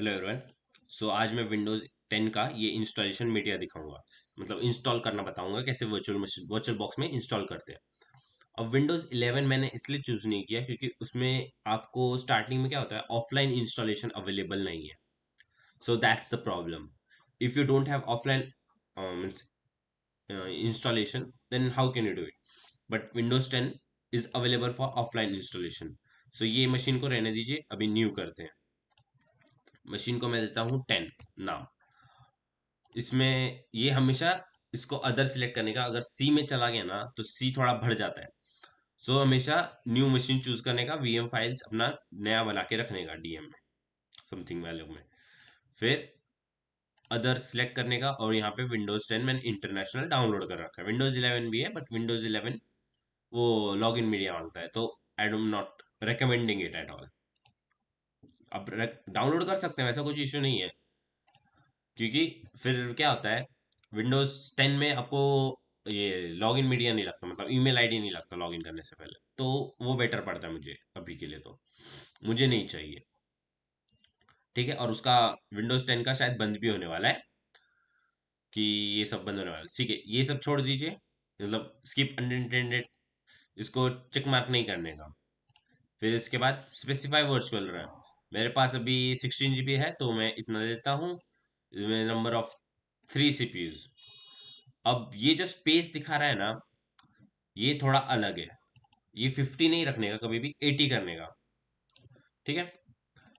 Hello everyone. सो आज मैं Windows 10 का ये इंस्टॉलेशन मीडिया दिखाऊंगा। मतलब इंस्टॉल करना बताऊंगा कैसे वर्चुअल बॉक्स में इंस्टॉल करते हैं। अब विंडोज 11 मैंने इसलिए चूज नहीं किया क्योंकि उसमें आपको स्टार्टिंग में क्या होता है, ऑफलाइन इंस्टॉलेशन अवेलेबल नहीं है। So that's the problem. If you don't have offline means installation, then how can you do it? But Windows 10 is available for offline installation. So ये मशीन को रहने दीजिए, अभी न्यू करते हैं। मशीन को मैं देता हूँ 10 नाम। इसमें ये हमेशा इसको अदर सिलेक्ट करने का, अगर सी में चला गया ना तो सी थोड़ा बढ़ जाता है। सो हमेशा न्यू मशीन चूज करने का, वीएम फाइल्स अपना नया बना के रखने का डीएम में, समथिंग वैल्यू में। फिर अदर सिलेक्ट करने का, और यहाँ पे विंडोज 10 मैंने इंटरनेशनल डाउनलोड कर रखा है। विंडोज 11 भी है बट विंडोज 11 वो लॉग इन मीडिया मांगता है, तो आई am not recommending it at all. अब डाउनलोड कर सकते हैं, वैसा कुछ इश्यू नहीं है। क्योंकि फिर क्या होता है, विंडोज 10 में आपको ये लॉगिन मीडिया नहीं लगता, मतलब ईमेल आईडी नहीं लगता लॉगिन करने से पहले, तो वो बेटर पड़ता है मुझे अभी के लिए। तो मुझे नहीं चाहिए। ठीक है, और उसका विंडोज 10 का शायद बंद भी होने वाला है, कि ये सब बंद होने वाला है। ठीक है, ये सब छोड़ दीजिए, मतलब स्किप अनइंटेंडेड, इसको चेक मार्क नहीं करने का। फिर इसके बाद स्पेसिफाई वर्चुअल रैम। मेरे पास अभी 16 GB है, तो मैं इतना देता हूँ। Number of 3 CPUs। अब ये जो स्पेस दिखा रहा है ना, ये थोड़ा अलग है। ये 50 नहीं रखने का, कभी भी 80 करने का। ठीक है,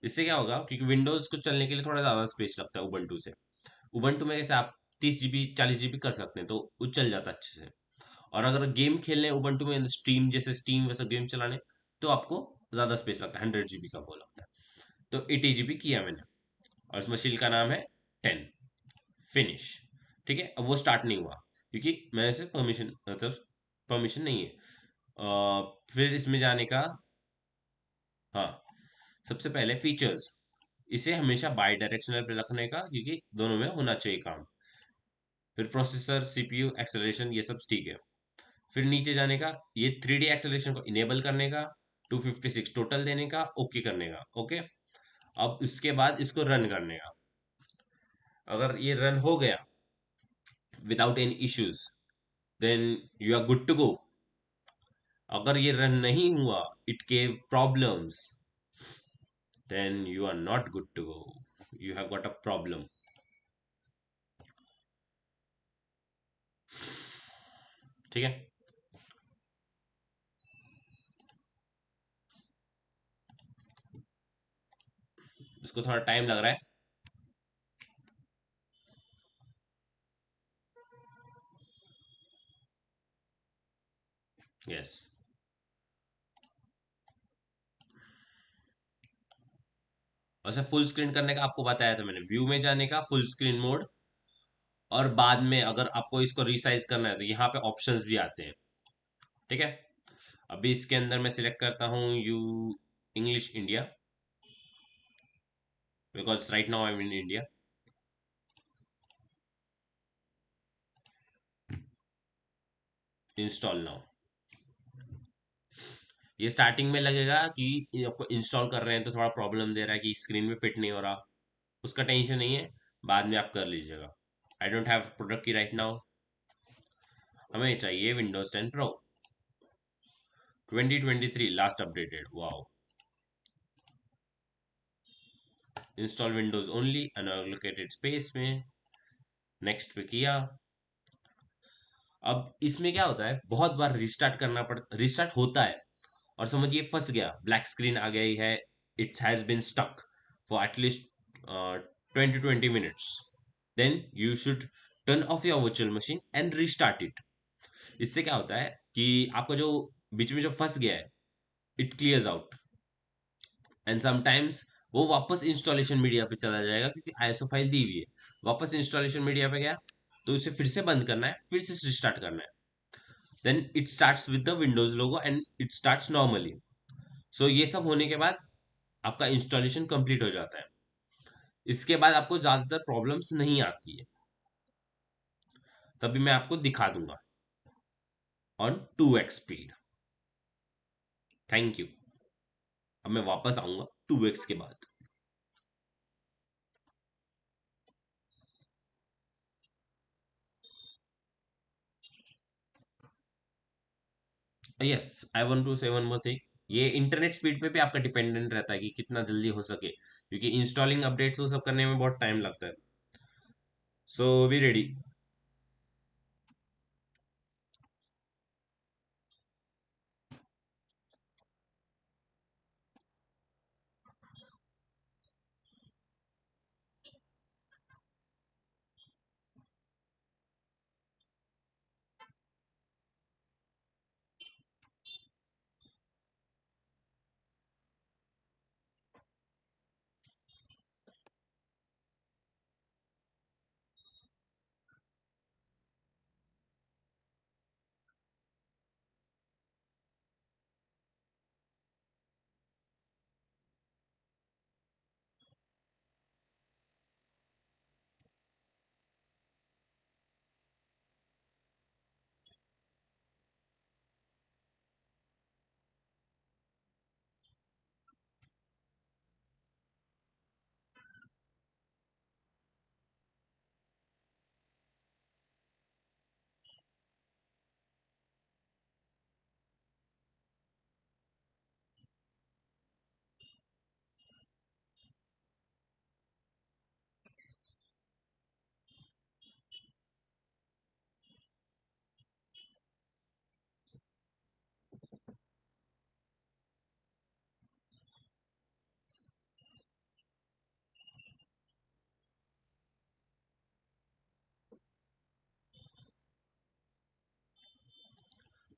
इससे क्या होगा, क्योंकि विंडोज को चलने के लिए थोड़ा ज्यादा स्पेस लगता है उबंटू से। उबंटू में कैसे आप 30 GB 40 GB कर सकते हैं, तो वो चल जाता है अच्छे से। और अगर गेम खेलने उबंटू में, स्ट्रीम जैसे स्टीम वैसे गेम चलाने, तो आपको ज्यादा स्पेस लगता है, 100 GB का वो लगता है। तो 80 GB किया मैंने, और इस मशीन का नाम है 10 फिनिश। ठीक है, अब वो स्टार्ट नहीं हुआ क्योंकि मेरे से परमिशन, मतलब परमिशन नहीं है। फिर इसमें जाने का, हाँ, सबसे पहले फीचर्स, इसे हमेशा बाई डायरेक्शनल पे रखने का, क्योंकि दोनों में होना चाहिए काम। फिर प्रोसेसर, सीपीयू, एक्सेलरेशन, ये सब ठीक है। फिर नीचे जाने का, ये 3D एक्सेलरेशन को इनेबल करने का, 256 टोटल देने का, ओके करने का। ओके, अब इसके बाद इसको रन करने का। अगर ये रन हो गया without any issues, then you are good to go. अगर ये रन नहीं हुआ, it gave problems, then you are not good to go. You have got a problem. ठीक है, इसको थोड़ा टाइम लग रहा है। यस, वैसे फुल स्क्रीन करने का आपको बताया था मैंने, व्यू में जाने का, फुल स्क्रीन मोड। और बाद में अगर आपको इसको रिसाइज करना है तो यहाँ पे ऑप्शंस भी आते हैं। ठीक है, अभी इसके अंदर मैं सिलेक्ट करता हूँ you English India, because right now I am in India. Install now. ये स्टार्टिंग में लगेगा कि ये आपको इंस्टॉल कर रहे हैं तो थोड़ा प्रॉब्लम दे रहा है कि स्क्रीन में फिट नहीं हो रहा। उसका टेंशन नहीं है, बाद में आप कर लीजिएगा। आई डोंट हैव प्रोडक्ट की राइट नाउ। हमें चाहिए Windows 10 pro 2023 last updated. Wow, install Windows only unallocated space में, नेक्स्ट पे किया। अब इसमें क्या होता है, बहुत बार रिस्टार्ट करना रिस्टार्ट होता है, और समझिए फंस गया, ब्लैक स्क्रीन आ गई है, it's has been stuck for at least 20 to 20 minutes, then you should turn off your virtual machine and restart it. इससे क्या होता है कि आपका जो बीच में जो फंस गया है, it clears out, and sometimes वो वापस इंस्टॉलेशन मीडिया पे चला जाएगा, क्योंकि आईएसओ फाइल दी हुई है। वापस इंस्टॉलेशन मीडिया पे गया, तो इसे फिर से बंद करना है, फिर से रिस्टार्ट करना है। Then it starts with the Windows logo and it starts normally. So ये सब होने के बाद आपका इंस्टॉलेशन कंप्लीट हो जाता है। इसके बाद आपको ज्यादातर प्रॉब्लम्स नहीं आती है, तभी मैं आपको दिखा दूंगा on 2x speed. Thank you. अब मैं वापस आऊंगा 2x के बाद। यस, आई वांट टू से वन मोर थिंग। ये इंटरनेट स्पीड पे भी आपका डिपेंडेंट रहता है कि कितना जल्दी हो सके, क्योंकि इंस्टॉलिंग अपडेट्स वो सब करने में बहुत टाइम लगता है। So we ready.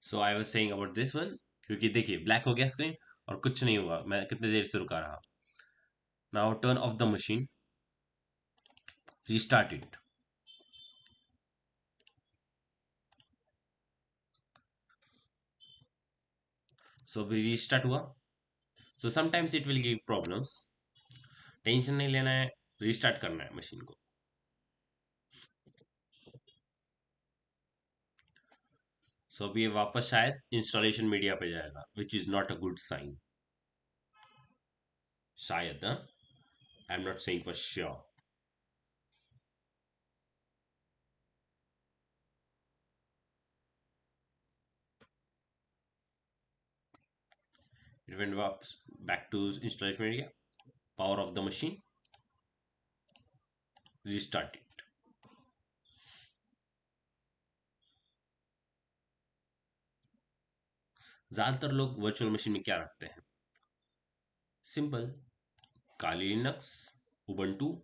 So I was saying about this one, क्योंकि देखिए ब्लैक हो गया स्क्रीन और कुछ नहीं हुआ, मैं कितने देर से रुका रहा। Now turn off the machine, restart it. So अभी रीस्टार्ट हुआ। So sometimes it will give problems, tension नहीं लेना है, रीस्टार्ट करना है मशीन को। सो अभी ये वापस शायद इंस्टॉलेशन मीडिया पे जाएगा, which is not a good sign. शायद, I am not saying for sure. It went वापस back to installation media, power off the machine, restart it. ज्यादातर लोग वर्चुअल मशीन में क्या रखते हैं? Simple, Kali Linux, Ubuntu,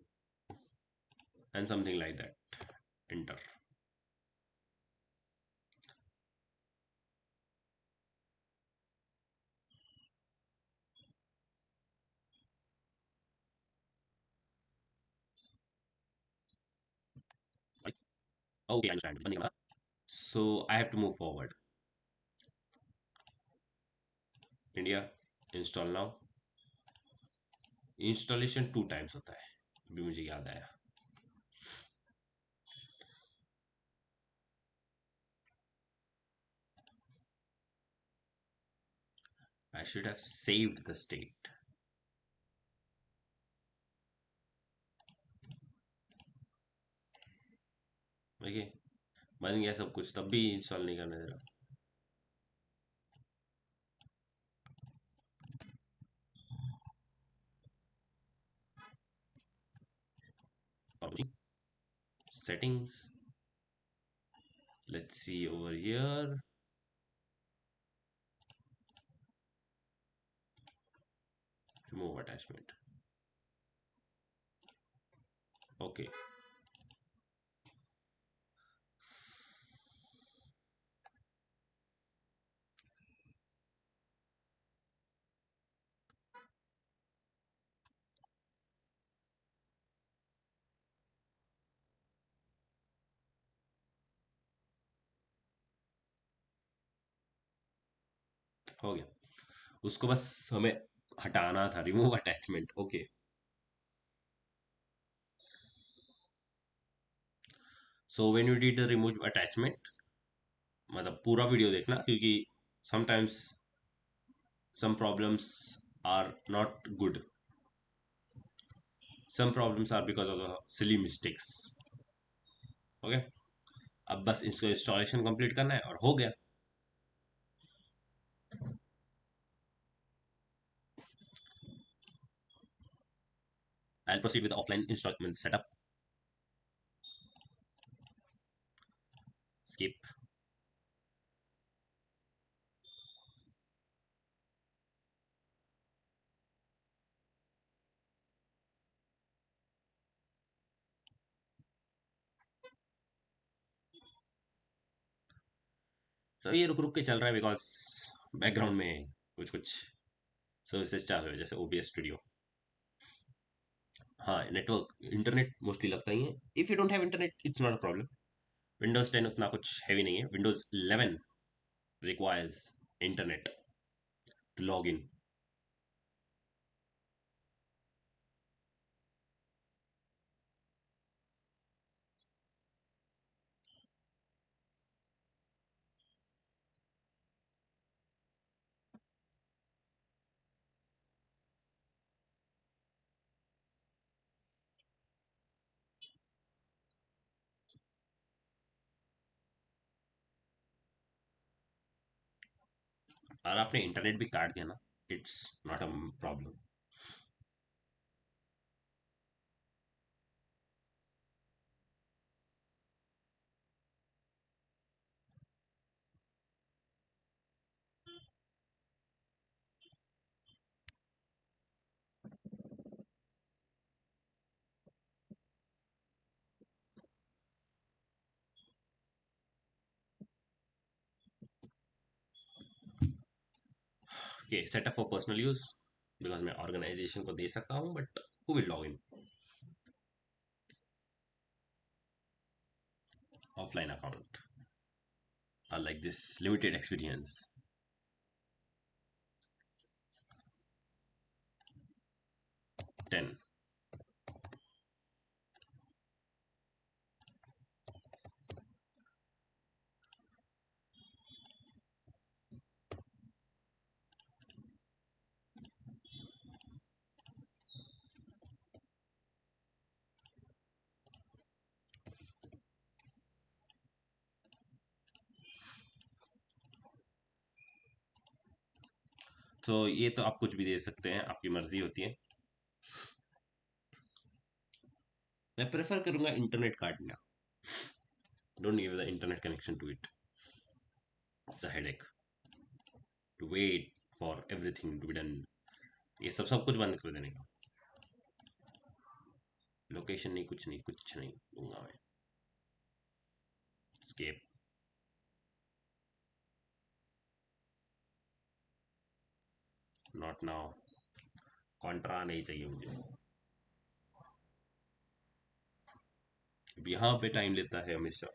and something like that. Enter. Right. Okay, I understand. बंद करना। So I have to move forward. India, install now. Installation 2 times होता है, अभी मुझे याद आया। I should have saved the state. देखिए बन गया सब कुछ, तब भी इंस्टॉल नहीं करने दे रहा। Settings. Let's see over here. Remove attachment. Okay. हो गया। उसको बस हमें हटाना था, remove attachment. Okay. So when you did remove attachment, मतलब पूरा वीडियो देखना, क्योंकि sometimes some problems are not good, some problems are because of the silly mistakes। Okay. अब बस इसको इंस्टॉलेशन कंप्लीट करना है और हो गया। I'll proceed with the offline installation setup. Skip. So ये रुक रुक के चल रहा है बिकॉज बैकग्राउंड में कुछ कुछ सर्विसेज चालू है जैसे ओबीएस स्टूडियो. हाँ, नेटवर्क इंटरनेट मोस्टली लगता ही है. If you don't have internet it's not a problem. Windows 10 उतना कुछ हैवी नहीं है. Windows 11 requires internet to log in. और आपने इंटरनेट भी काट दिया ना, it's not a problem. Okay, setup for personal use because मैं ऑर्गेनाइजेशन को दे सकता हूँ but who will log in. Offline account like this limited experience. 10. तो ये तो आप कुछ भी दे सकते हैं, आपकी मर्जी होती है. मैं प्रेफर करूंगा इंटरनेट काटना. Don't give the internet connection to it. It's a headache to wait for everything to be done. ये सब कुछ बंद कर देने का. लोकेशन नहीं, कुछ नहीं, कुछ नहीं दूंगा मैं. स्केप. Not now. कॉन्ट्रा नहीं चाहिए मुझे. अब यहाँ पे टाइम लेता है हमेशा.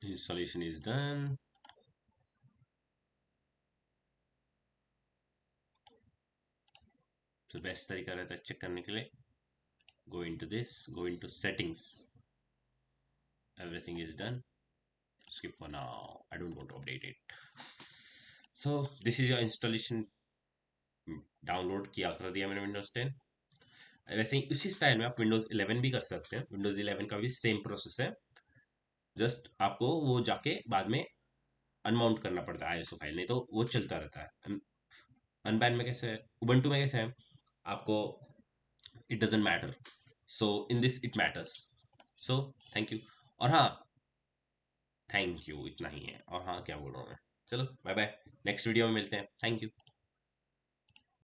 Installation is done. तो बेस्ट तरीका रहता है चेक करने के लिए. Go into this, go into settings. Everything is done. Skip for now. I don't want to update it. So this is your installation. Download किया कर दिया मैंने विंडोज 10. वैसे ही उसी स्टाइल में आप विंडोज 11 भी कर सकते हैं. विंडोज 11 का भी सेम प्रोसेस है. जस्ट आपको वो जाके बाद में अनमाउंट करना पड़ता है आईएसओ फाइल, नहीं तो वो चलता रहता है. अनबैन में कैसे है, उबंटू में कैसे है, आपको it doesn't matter. So in this it matters. So thank you. और हाँ, थैंक यू, इतना ही है. और हाँ, क्या बोल रहा हूँ मैं. चलो बाय बाय. नेक्स्ट वीडियो में मिलते हैं. Thank you.